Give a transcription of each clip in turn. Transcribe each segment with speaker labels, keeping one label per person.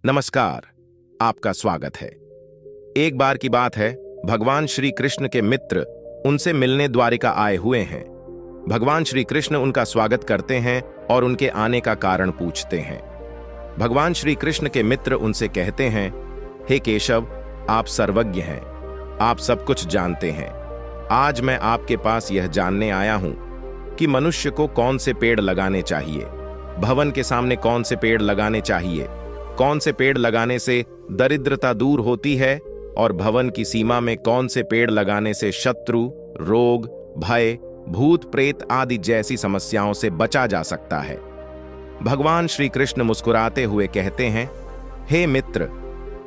Speaker 1: नमस्कार, आपका स्वागत है। एक बार की बात है, भगवान श्री कृष्ण के मित्र उनसे मिलने द्वारिका आए हुए हैं। भगवान श्री कृष्ण उनका स्वागत करते हैं और उनके आने का कारण पूछते हैं। भगवान श्री कृष्ण के मित्र उनसे कहते हैं, हे केशव, आप सर्वज्ञ हैं, आप सब कुछ जानते हैं। आज मैं आपके पास यह जानने आया हूं कि मनुष्य को कौन से पेड़ लगाने चाहिए, भवन के सामने कौन से पेड़ लगाने चाहिए, कौन से पेड़ लगाने से दरिद्रता दूर होती है और भवन की सीमा में कौन से पेड़ लगाने से शत्रु, रोग, भय, भूत प्रेत आदि जैसी समस्याओं से बचा जा सकता है। भगवान श्री कृष्ण मुस्कुराते हुए कहते हैं, हे मित्र,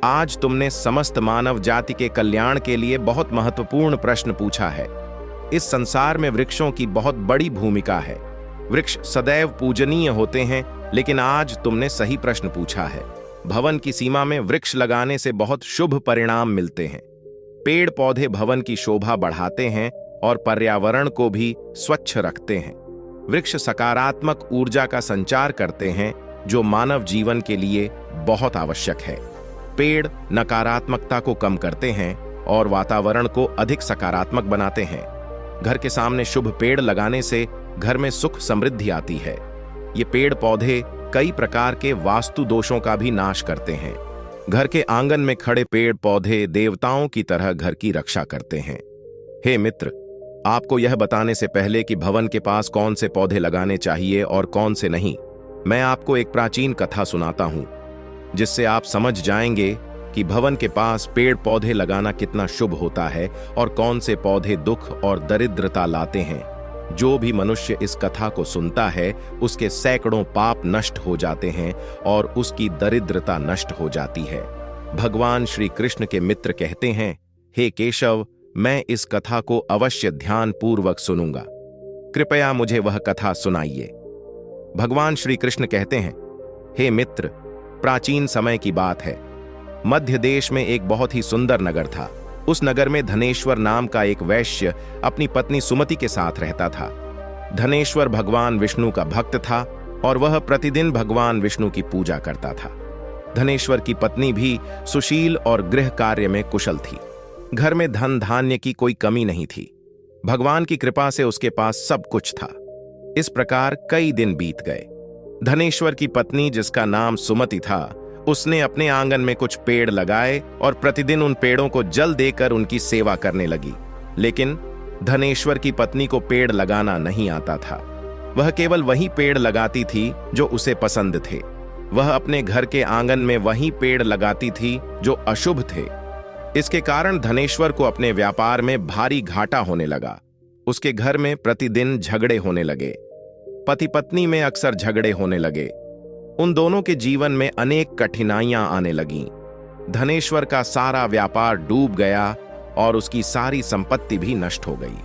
Speaker 1: आज तुमने समस्त मानव जाति के कल्याण के लिए बहुत महत्वपूर्ण प्रश्न पूछा है। इस संसार में वृक्षों की बहुत बड़ी भूमिका है। वृक्ष सदैव पूजनीय होते हैं, लेकिन आज तुमने सही प्रश्न पूछा है। भवन की सीमा में वृक्ष लगाने से बहुत शुभ परिणाम मिलते हैं। पेड़ पौधे भवन की शोभा बढ़ाते हैं और पर्यावरण को भी स्वच्छ रखते हैं। वृक्ष सकारात्मक ऊर्जा का संचार करते हैं, जो मानव जीवन के लिए बहुत आवश्यक है। पेड़ नकारात्मकता को कम करते हैं और वातावरण को अधिक सकारात्मक बनाते हैं। घर के सामने शुभ पेड़ लगाने से घर में सुख समृद्धि आती है। ये पेड़ पौधे कई प्रकार के वास्तु दोषों का भी नाश करते हैं। घर के आंगन में खड़े पेड़ पौधे देवताओं की तरह घर की रक्षा करते हैं। हे मित्र, आपको यह बताने से पहले कि भवन के पास कौन से पौधे लगाने चाहिए और कौन से नहीं, मैं आपको एक प्राचीन कथा सुनाता हूं, जिससे आप समझ जाएंगे कि भवन के पास पेड़ पौधे लगाना कितना शुभ होता है और कौन से पौधे दुख और दरिद्रता लाते हैं। जो भी मनुष्य इस कथा को सुनता है, उसके सैकड़ों पाप नष्ट हो जाते हैं और उसकी दरिद्रता नष्ट हो जाती है। भगवान श्री कृष्ण के मित्र कहते हैं, हे केशव, मैं इस कथा को अवश्य ध्यान पूर्वक सुनूंगा। कृपया मुझे वह कथा सुनाइए। भगवान श्री कृष्ण कहते हैं, हे मित्र, प्राचीन समय की बात है। मध्य देश में एक बहुत ही सुंदर नगर था। उस नगर में धनेश्वर नाम का एक वैश्य अपनी पत्नी सुमति के साथ रहता था। धनेश्वर भगवान विष्णु का भक्त था और वह प्रतिदिन भगवान विष्णु की पूजा करता था। धनेश्वर की पत्नी भी सुशील और गृह कार्य में कुशल थी। घर में धन धान्य की कोई कमी नहीं थी। भगवान की कृपा से उसके पास सब कुछ था। इस प्रकार कई दिन बीत गए। धनेश्वर की पत्नी, जिसका नाम सुमति था, उसने अपने आंगन में कुछ पेड़ लगाए और प्रतिदिन उन पेड़ों को जल देकर उनकी सेवा करने लगी। लेकिन धनेश्वर की पत्नी को पेड़ लगाना नहीं आता था। वह केवल वही पेड़ लगाती थी जो उसे पसंद थे। वह अपने घर के आंगन में वही पेड़ लगाती थी जो अशुभ थे। इसके कारण धनेश्वर को अपने व्यापार में भारी घाटा होने लगा। उसके घर में प्रतिदिन झगड़े होने लगे। पति पत्नी में अक्सर झगड़े होने लगे। उन दोनों के जीवन में अनेक कठिनाइयां आने लगीं। धनेश्वर का सारा व्यापार डूब गया और उसकी सारी संपत्ति भी नष्ट हो गई।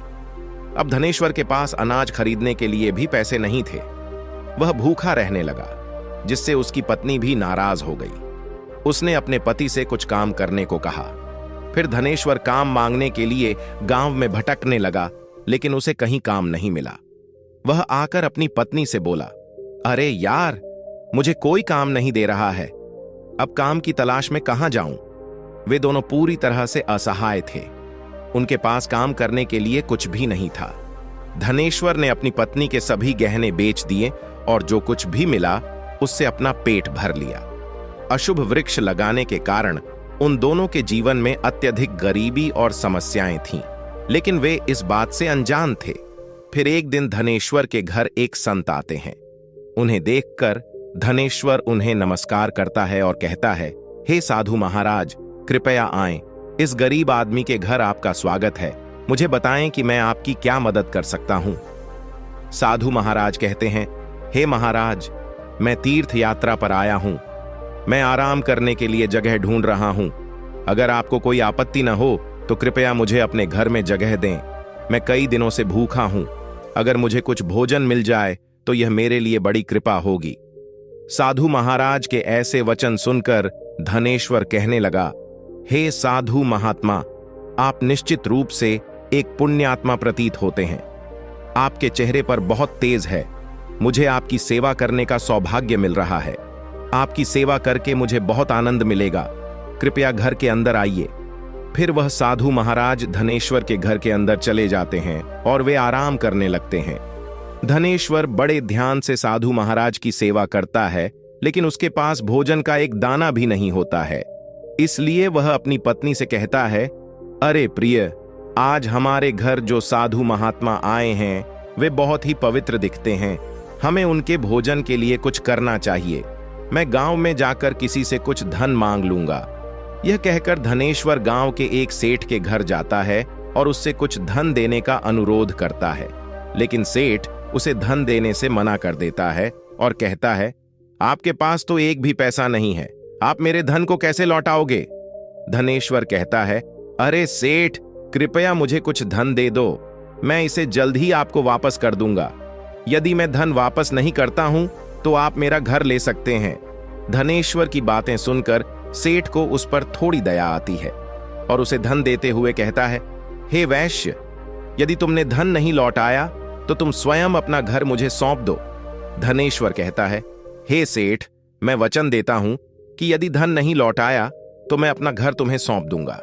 Speaker 1: अब धनेश्वर के पास अनाज खरीदने के लिए भी पैसे नहीं थे। वह भूखा रहने लगा, जिससे उसकी पत्नी भी नाराज हो गई। उसने अपने पति से कुछ काम करने को कहा। फिर धनेश्वर काम मांगने के लिए गांव में भटकने लगा, लेकिन उसे कहीं काम नहीं मिला। वह आकर अपनी पत्नी से बोला, अरे यार, मुझे कोई काम नहीं दे रहा है। अब काम की तलाश में कहां जाऊं? वे दोनों पूरी तरह से असहाय थे। उनके पास काम करने के लिए कुछ भी नहीं था। धनेश्वर ने अपनी पत्नी के सभी गहने बेच दिए और जो कुछ भी मिला उससे अपना पेट भर लिया। अशुभ वृक्ष लगाने के कारण उन दोनों के जीवन में अत्यधिक गरीबी और समस्याएं थीं, लेकिन वे इस बात से अनजान थे। फिर एक दिन धनेश्वर के घर एक संत आते हैं। उन्हें देखकर धनेश्वर उन्हें नमस्कार करता है और कहता है, हे साधु महाराज, कृपया आएं। इस गरीब आदमी के घर आपका स्वागत है। मुझे बताएं कि मैं आपकी क्या मदद कर सकता हूं। साधु महाराज कहते हैं, हे महाराज, मैं तीर्थ यात्रा पर आया हूं। मैं आराम करने के लिए जगह ढूंढ रहा हूं। अगर आपको कोई आपत्ति न हो तो कृपया मुझे अपने घर में जगह दें। मैं कई दिनों से भूखा हूं। अगर मुझे कुछ भोजन मिल जाए तो यह मेरे लिए बड़ी कृपा होगी। साधु महाराज के ऐसे वचन सुनकर धनेश्वर कहने लगा, हे साधु महात्मा, आप निश्चित रूप से एक पुण्यात्मा प्रतीत होते हैं। आपके चेहरे पर बहुत तेज है। मुझे आपकी सेवा करने का सौभाग्य मिल रहा है। आपकी सेवा करके मुझे बहुत आनंद मिलेगा, कृपया घर के अंदर आइए। फिर वह साधु महाराज धनेश्वर के घर के अंदर चले जाते हैं और वे आराम करने लगते हैं। धनेश्वर बड़े ध्यान से साधु महाराज की सेवा करता है, लेकिन उसके पास भोजन का एक दाना भी नहीं होता है। इसलिए वह अपनी पत्नी से कहता है, अरे प्रिय, आज हमारे घर जो साधु महात्मा आए हैं वे बहुत ही पवित्र दिखते हैं, हमें उनके भोजन के लिए कुछ करना चाहिए। मैं गांव में जाकर किसी से कुछ धन मांग लूंगा। यह कहकर धनेश्वर गांव के एक सेठ के घर जाता है और उससे कुछ धन देने का अनुरोध करता है, लेकिन सेठ उसे धन देने से मना कर देता है और कहता है, आपके पास तो एक भी पैसा नहीं है, आप मेरे धन को कैसे लौटाओगे? धनेश्वर कहता है, अरे सेठ, कृपया मुझे कुछ धन दे दो, मैं इसे जल्द ही आपको वापस कर दूंगा। यदि मैं धन वापस नहीं करता हूं तो आप मेरा घर ले सकते हैं। धनेश्वर की बातें सुनकर सेठ को उस पर थोड़ी दया आती है और उसे धन देते हुए कहता है, हे वैश्य, यदि तुमने धन नहीं लौटाया तो तुम स्वयं अपना घर मुझे सौंप दो। धनेश्वर कहता है, हे सेठ, मैं वचन देता हूं कि यदि धन नहीं लौटाया तो मैं अपना घर तुम्हें सौंप दूंगा।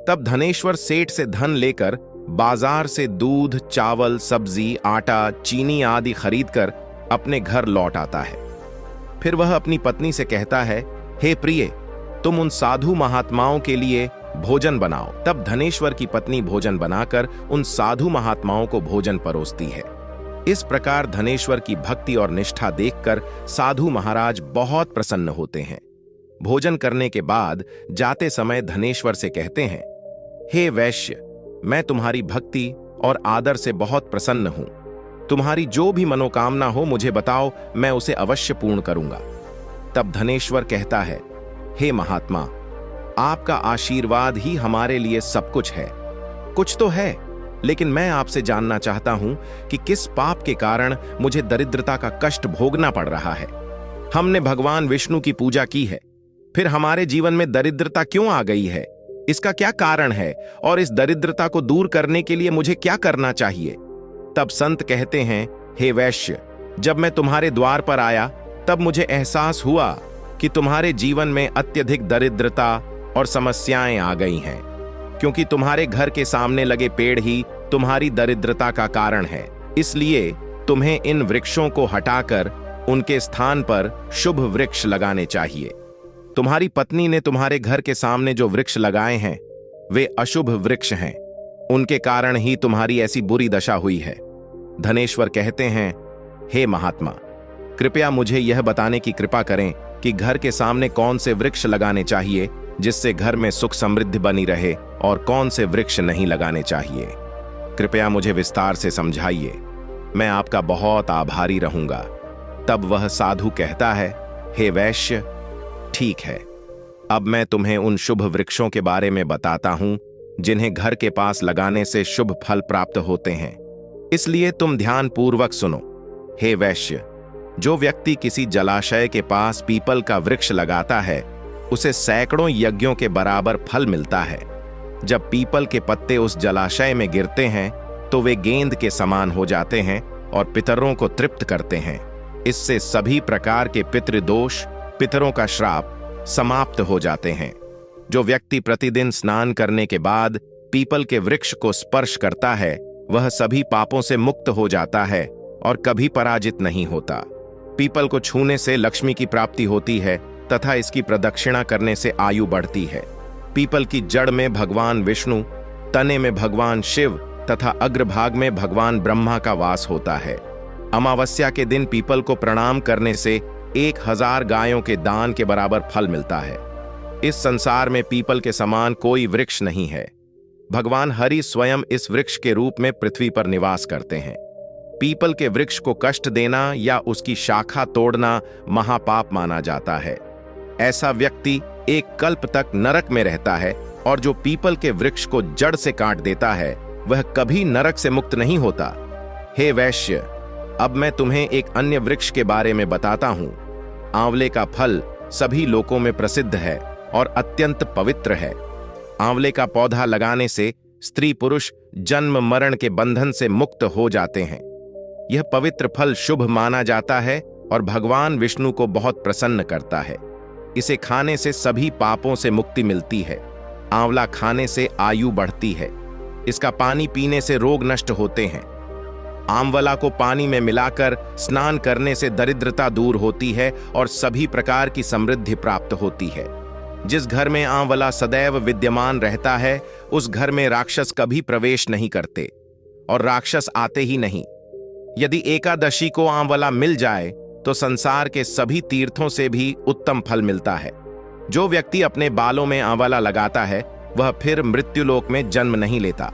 Speaker 1: तब धनेश्वर सेठ से धन लेकर बाजार से दूध, चावल, सब्जी, आटा, चीनी आदि खरीदकर अपने घर लौट आता है। फिर वह अपनी पत्नी से कहता है, हे प्रिय, तुम उन साधु महात्माओं के लिए भोजन बनाओ। तब धनेश्वर की पत्नी भोजन बनाकर उन साधु महात्माओं को भोजन परोसती है। इस प्रकार धनेश्वर की भक्ति और निष्ठा देखकर साधु महाराज बहुत प्रसन्न होते हैं। भोजन करने के बाद जाते समय धनेश्वर से कहते हैं, हे वैश्य, मैं तुम्हारी भक्ति और आदर से बहुत प्रसन्न हूं। तुम्हारी जो भी मनोकामना हो मुझे बताओ, मैं उसे अवश्य पूर्ण करूंगा। तब धनेश्वर कहता है, हे महात्मा, आपका आशीर्वाद ही हमारे लिए सब कुछ है। कुछ तो है, लेकिन मैं आपसे जानना चाहता हूं कि किस पाप के कारण मुझे दरिद्रता का कष्ट भोगना पड़ रहा है। हमने भगवान विष्णु की पूजा की है, फिर हमारे जीवन में दरिद्रता क्यों आ गई है? इसका क्या कारण है और इस दरिद्रता को दूर करने के लिए मुझे क्या करना चाहिए? तब संत कहते हैं, हे वैश्य, जब मैं तुम्हारे द्वार पर आया तब मुझे एहसास हुआ कि तुम्हारे जीवन में अत्यधिक दरिद्रता और समस्याएं आ गई हैं, क्योंकि तुम्हारे घर के सामने लगे पेड़ ही तुम्हारी दरिद्रता का कारण है। इसलिए तुम्हें इन वृक्षों को हटाकर उनके स्थान पर शुभ वृक्ष लगाने चाहिए। तुम्हारी पत्नी ने तुम्हारे घर के सामने जो वृक्ष लगाए हैं वे अशुभ वृक्ष हैं, उनके कारण ही तुम्हारी ऐसी बुरी दशा हुई है। धनेश्वर कहते हैं, हे महात्मा, कृपया मुझे यह बताने की कृपा करें कि घर के सामने कौन से वृक्ष लगाने चाहिए जिससे घर में सुख समृद्धि बनी रहे और कौन से वृक्ष नहीं लगाने चाहिए। कृपया मुझे विस्तार से समझाइए, मैं आपका बहुत आभारी रहूंगा। तब वह साधु कहता है, हे वैश्य, ठीक है, अब मैं तुम्हें उन शुभ वृक्षों के बारे में बताता हूं जिन्हें घर के पास लगाने से शुभ फल प्राप्त होते हैं। इसलिए तुम ध्यान पूर्वक सुनो। हे वैश्य, जो व्यक्ति किसी जलाशय के पास पीपल का वृक्ष लगाता है उसे सैकड़ों यज्ञों के बराबर फल मिलता है। जब पीपल के पत्ते उस जलाशय में गिरते हैं तो वे गेंद के समान हो जाते हैं और पितरों को तृप्त करते हैं। इससे सभी प्रकार के पितृदोष, पितरों का श्राप समाप्त हो जाते हैं। जो व्यक्ति प्रतिदिन स्नान करने के बाद पीपल के वृक्ष को स्पर्श करता है वह सभी पापों से मुक्त हो जाता है और कभी पराजित नहीं होता। पीपल को छूने से लक्ष्मी की प्राप्ति होती है तथा इसकी प्रदक्षिणा करने से आयु बढ़ती है। पीपल की जड़ में भगवान विष्णु, तने में भगवान शिव तथा अग्रभाग में भगवान ब्रह्मा का वास होता है। अमावस्या के दिन पीपल को प्रणाम करने से 1000 गायों के दान के बराबर फल मिलता है। इस संसार में पीपल के समान कोई वृक्ष नहीं है। भगवान हरि स्वयं इस वृक्ष के रूप में पृथ्वी पर निवास करते हैं। पीपल के वृक्ष को कष्ट देना या उसकी शाखा तोड़ना महापाप माना जाता है। ऐसा व्यक्ति एक कल्प तक नरक में रहता है और जो पीपल के वृक्ष को जड़ से काट देता है वह कभी नरक से मुक्त नहीं होता। हे वैश्य, अब मैं तुम्हें एक अन्य वृक्ष के बारे में बताता हूं। आंवले का फल सभी लोकों में प्रसिद्ध है और अत्यंत पवित्र है। आंवले का पौधा लगाने से स्त्री पुरुष जन्म मरण के बंधन से मुक्त हो जाते हैं। यह पवित्र फल शुभ माना जाता है और भगवान विष्णु को बहुत प्रसन्न करता है। इसे खाने से सभी पापों से मुक्ति मिलती है। आंवला खाने से आयु बढ़ती है। इसका पानी पीने से रोग नष्ट होते हैं। आंवला को पानी में मिलाकर स्नान करने से दरिद्रता दूर होती है और सभी प्रकार की समृद्धि प्राप्त होती है। जिस घर में आंवला सदैव विद्यमान रहता है, उस घर में राक्षस कभी प्रवेश नहीं करते और राक्षस आते ही नहीं। यदि एकादशी को आंवला मिल जाए तो संसार के सभी तीर्थों से भी उत्तम फल मिलता है। जो व्यक्ति अपने बालों में आंवला लगाता है वह फिर मृत्युलोक में जन्म नहीं लेता।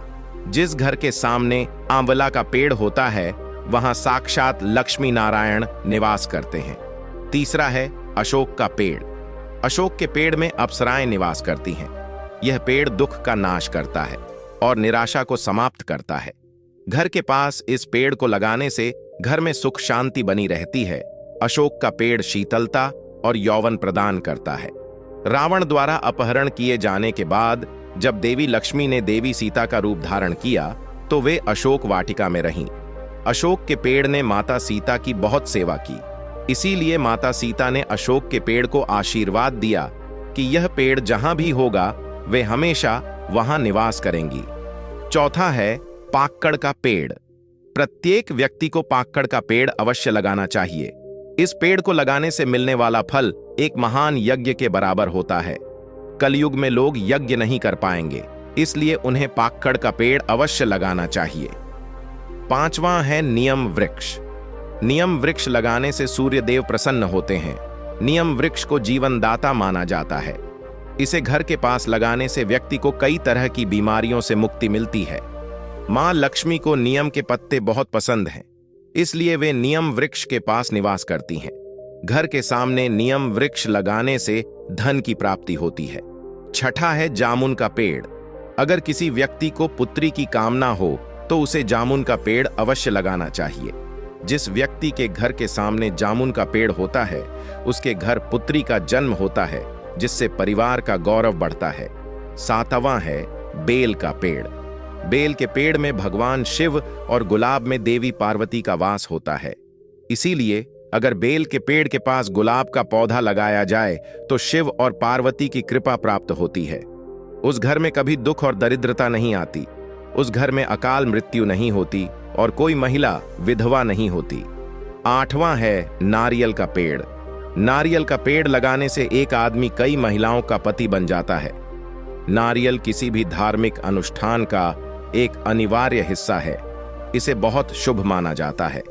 Speaker 1: जिस घर के सामने आंवला का पेड़ होता है वहां साक्षात लक्ष्मी नारायण निवास करते हैं। तीसरा है अशोक का पेड़। अशोक के पेड़ में अप्सराएं निवास करती हैं। यह पेड़ दुख का नाश करता है और निराशा को समाप्त करता है। घर के पास इस पेड़ को लगाने से घर में सुख शांति बनी रहती है। अशोक का पेड़ शीतलता और यौवन प्रदान करता है। रावण द्वारा अपहरण किए जाने के बाद जब देवी लक्ष्मी ने देवी सीता का रूप धारण किया तो वे अशोक वाटिका में रहीं। अशोक के पेड़ ने माता सीता की बहुत सेवा की। इसीलिए माता सीता ने अशोक के पेड़ को आशीर्वाद दिया कि यह पेड़ जहां भी होगा वे हमेशा वहां निवास करेंगी। चौथा है पाक्कड़ का पेड़। प्रत्येक व्यक्ति को पाक्कड़ का पेड़ अवश्य लगाना चाहिए। इस पेड़ को लगाने से मिलने वाला फल एक महान यज्ञ के बराबर होता है। कलयुग में लोग यज्ञ नहीं कर पाएंगे, इसलिए उन्हें पाक्कड़ का पेड़ अवश्य लगाना चाहिए। पांचवां है नियम वृक्ष। नियम वृक्ष लगाने से सूर्य देव प्रसन्न होते हैं। नियम वृक्ष को जीवनदाता माना जाता है। इसे घर के पास लगाने से व्यक्ति को कई तरह की बीमारियों से मुक्ति मिलती है। मां लक्ष्मी को नियम के पत्ते बहुत पसंद हैं, इसलिए वे नियम वृक्ष के पास निवास करती हैं। घर के सामने नियम वृक्ष लगाने से धन की प्राप्ति होती है। छठा है जामुन का पेड़। अगर किसी व्यक्ति को पुत्री की कामना हो तो उसे जामुन का पेड़ अवश्य लगाना चाहिए। जिस व्यक्ति के घर के सामने जामुन का पेड़ होता है उसके घर पुत्री का जन्म होता है, जिससे परिवार का गौरव बढ़ता है। सातवां है बेल का पेड़। बेल के पेड़ में भगवान शिव और गुलाब में देवी पार्वती का वास होता है। इसीलिए अगर बेल के पेड़ के पास गुलाब का पौधा लगाया जाए तो शिव और पार्वती की कृपा प्राप्त होती है। उस घर में कभी दुख और दरिद्रता नहीं आती। उस घर में अकाल मृत्यु नहीं होती और कोई महिला विधवा नहीं होती। आठवां है नारियल का पेड़। नारियल का पेड़ लगाने से एक आदमी कई महिलाओं का पति बन जाता है। नारियल किसी भी धार्मिक अनुष्ठान का एक अनिवार्य हिस्सा है। इसे बहुत शुभ माना जाता है।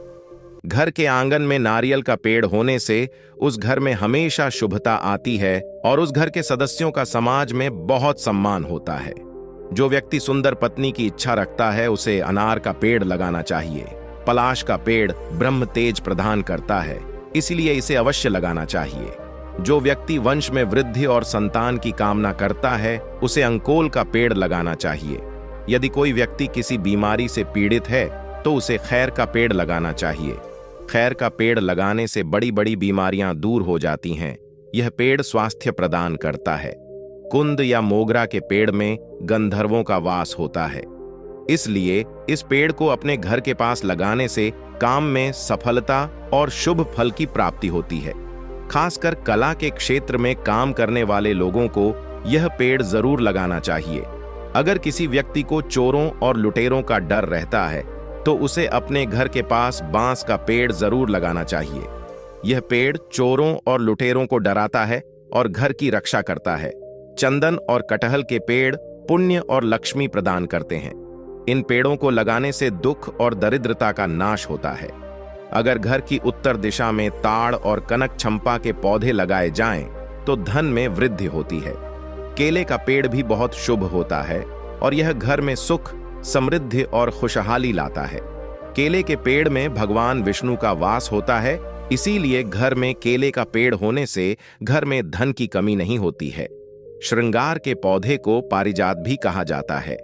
Speaker 1: घर के आंगन में नारियल का पेड़ होने से उस घर में हमेशा शुभता आती है और उस घर के सदस्यों का समाज में बहुत सम्मान होता है। जो व्यक्ति सुंदर पत्नी की इच्छा रखता है उसे अनार का पेड़ लगाना चाहिए। पलाश का पेड़ ब्रह्म तेज प्रदान करता है, इसलिए इसे अवश्य लगाना चाहिए। जो व्यक्ति वंश में वृद्धि और संतान की कामना करता है उसे अंकोल का पेड़ लगाना चाहिए। यदि कोई व्यक्ति किसी बीमारी से पीड़ित है तो उसे खैर का पेड़ लगाना चाहिए। खैर का पेड़ लगाने से बड़ी बड़ी बीमारियां दूर हो जाती हैं। यह पेड़ स्वास्थ्य प्रदान करता है। कुंद या मोगरा के पेड़ में गंधर्वों का वास होता है, इसलिए इस पेड़ को अपने घर के पास लगाने से काम में सफलता और शुभ फल की प्राप्ति होती है। खासकर कला के क्षेत्र में काम करने वाले लोगों को यह पेड़ जरूर लगाना चाहिए। अगर किसी व्यक्ति को चोरों और लुटेरों का डर रहता है तो उसे अपने घर के पास बांस का पेड़ जरूर लगाना चाहिए। यह पेड़ चोरों और लुटेरों को डराता है और घर की रक्षा करता है। चंदन और कटहल के पेड़ पुण्य और लक्ष्मी प्रदान करते हैं। इन पेड़ों को लगाने से दुख और दरिद्रता का नाश होता है। अगर घर की उत्तर दिशा में ताड़ और कनक चंपा के पौधे लगाए जाएं तो धन में वृद्धि होती है। केले का पेड़ भी बहुत शुभ होता है और यह घर में सुख, समृद्धि और खुशहाली लाता है। केले के पेड़ में भगवान विष्णु का वास होता है, इसीलिए घर में केले का पेड़ होने से घर में धन की कमी नहीं होती है। श्रृंगार के पौधे को पारिजात भी कहा जाता है।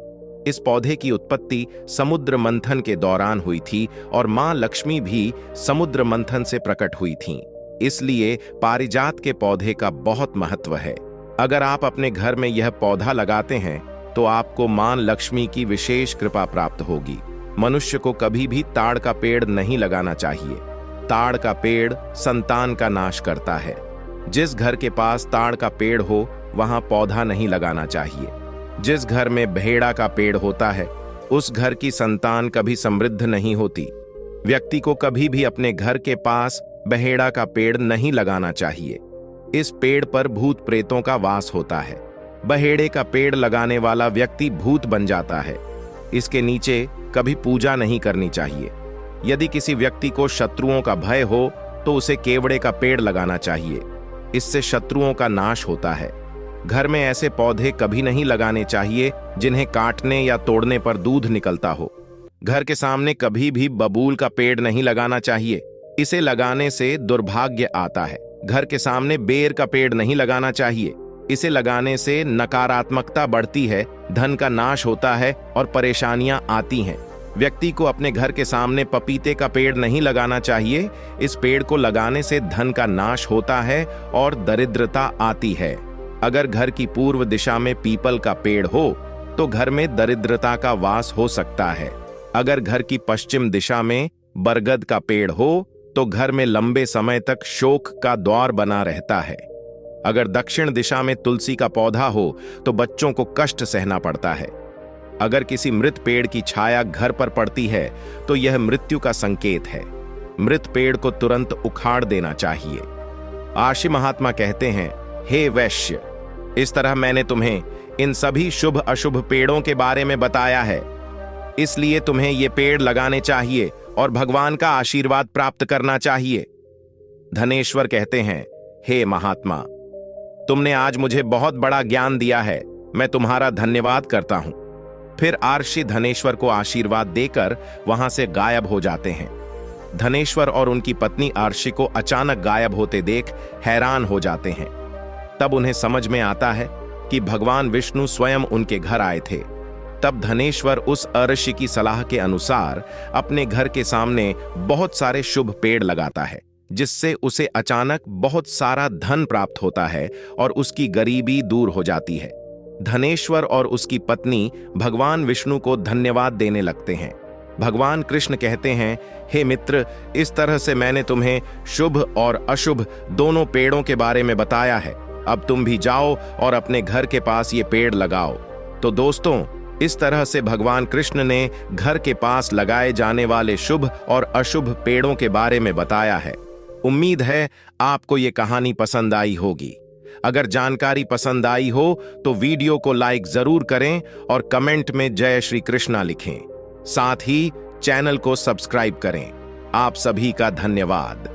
Speaker 1: इस पौधे की उत्पत्ति समुद्र मंथन के दौरान हुई थी और मां लक्ष्मी भी समुद्र मंथन से प्रकट हुई थीं। इसलिए पारिजात के पौधे का बहुत महत्व है। अगर आप अपने घर में यह पौधा लगाते हैं तो आपको मां लक्ष्मी की विशेष कृपा प्राप्त होगी। मनुष्य को कभी भी ताड़ का पेड़ नहीं लगाना चाहिए। ताड़ का पेड़ संतान का नाश करता है। जिस घर के पास ताड़ का पेड़ हो वहां पौधा नहीं लगाना चाहिए। जिस घर में भेड़ा का पेड़ होता है उस घर की संतान कभी समृद्ध नहीं होती। व्यक्ति को कभी भी अपने घर के पास बहेड़ा का पेड़ नहीं लगाना चाहिए। इस पेड़ पर भूत प्रेतों का वास होता है। बहेड़े का पेड़ लगाने वाला व्यक्ति भूत बन जाता है। इसके नीचे कभी पूजा नहीं करनी चाहिए। यदि किसी व्यक्ति को शत्रुओं का भय हो तो उसे केवड़े का पेड़ लगाना चाहिए। इससे शत्रुओं का नाश होता है। घर में ऐसे पौधे कभी नहीं लगाने चाहिए जिन्हें काटने या तोड़ने पर दूध निकलता हो। घर के सामने कभी भी बबूल का पेड़ नहीं लगाना चाहिए। इसे लगाने से दुर्भाग्य आता है। घर के सामने बेर का पेड़ नहीं लगाना चाहिए। इसे लगाने से नकारात्मकता बढ़ती है, धन का नाश होता है और परेशानियां आती हैं। व्यक्ति को अपने घर के सामने पपीते का पेड़ नहीं लगाना चाहिए। इस पेड़ को लगाने से धन का नाश होता है और दरिद्रता आती है। अगर घर की पूर्व दिशा में पीपल का पेड़ हो तो घर में दरिद्रता का वास हो सकता है। अगर घर की पश्चिम दिशा में बरगद का पेड़ हो तो घर में लंबे समय तक शोक का द्वार बना रहता है। अगर दक्षिण दिशा में तुलसी का पौधा हो तो बच्चों को कष्ट सहना पड़ता है। अगर किसी मृत पेड़ की छाया घर पर पड़ती है तो यह मृत्यु का संकेत है। मृत पेड़ को तुरंत उखाड़ देना चाहिए। आशी महात्मा कहते हैं, हे वैश्य, इस तरह मैंने तुम्हें इन सभी शुभ अशुभ पेड़ों के बारे में बताया है, इसलिए तुम्हें ये पेड़ लगाने चाहिए और भगवान का आशीर्वाद प्राप्त करना चाहिए। धनेश्वर कहते हैं, हे महात्मा, तुमने आज मुझे बहुत बड़ा ज्ञान दिया है, मैं तुम्हारा धन्यवाद करता हूं। फिर आर्षि धनेश्वर को आशीर्वाद देकर वहां से गायब हो जाते हैं। धनेश्वर और उनकी पत्नी आर्षि को अचानक गायब होते देख हैरान हो जाते हैं। तब उन्हें समझ में आता है कि भगवान विष्णु स्वयं उनके घर आए थे। तब धनेश्वर उस अर्षि की सलाह के अनुसार अपने घर के सामने बहुत सारे शुभ पेड़ लगाता है, जिससे उसे अचानक बहुत सारा धन प्राप्त होता है और उसकी गरीबी दूर हो जाती है। धनेश्वर और उसकी पत्नी भगवान विष्णु को धन्यवाद देने लगते हैं। भगवान कृष्ण कहते हैं, हे मित्र, इस तरह से मैंने तुम्हें शुभ और अशुभ दोनों पेड़ों के बारे में बताया है। अब तुम भी जाओ और अपने घर के पास ये पेड़ लगाओ। तो दोस्तों, इस तरह से भगवान कृष्ण ने घर के पास लगाए जाने वाले शुभ और अशुभ पेड़ों के बारे में बताया है। उम्मीद है आपको ये कहानी पसंद आई होगी। अगर जानकारी पसंद आई हो तो वीडियो को लाइक जरूर करें और कमेंट में जय श्री कृष्णा लिखें। साथ ही चैनल को सब्सक्राइब करें। आप सभी का धन्यवाद।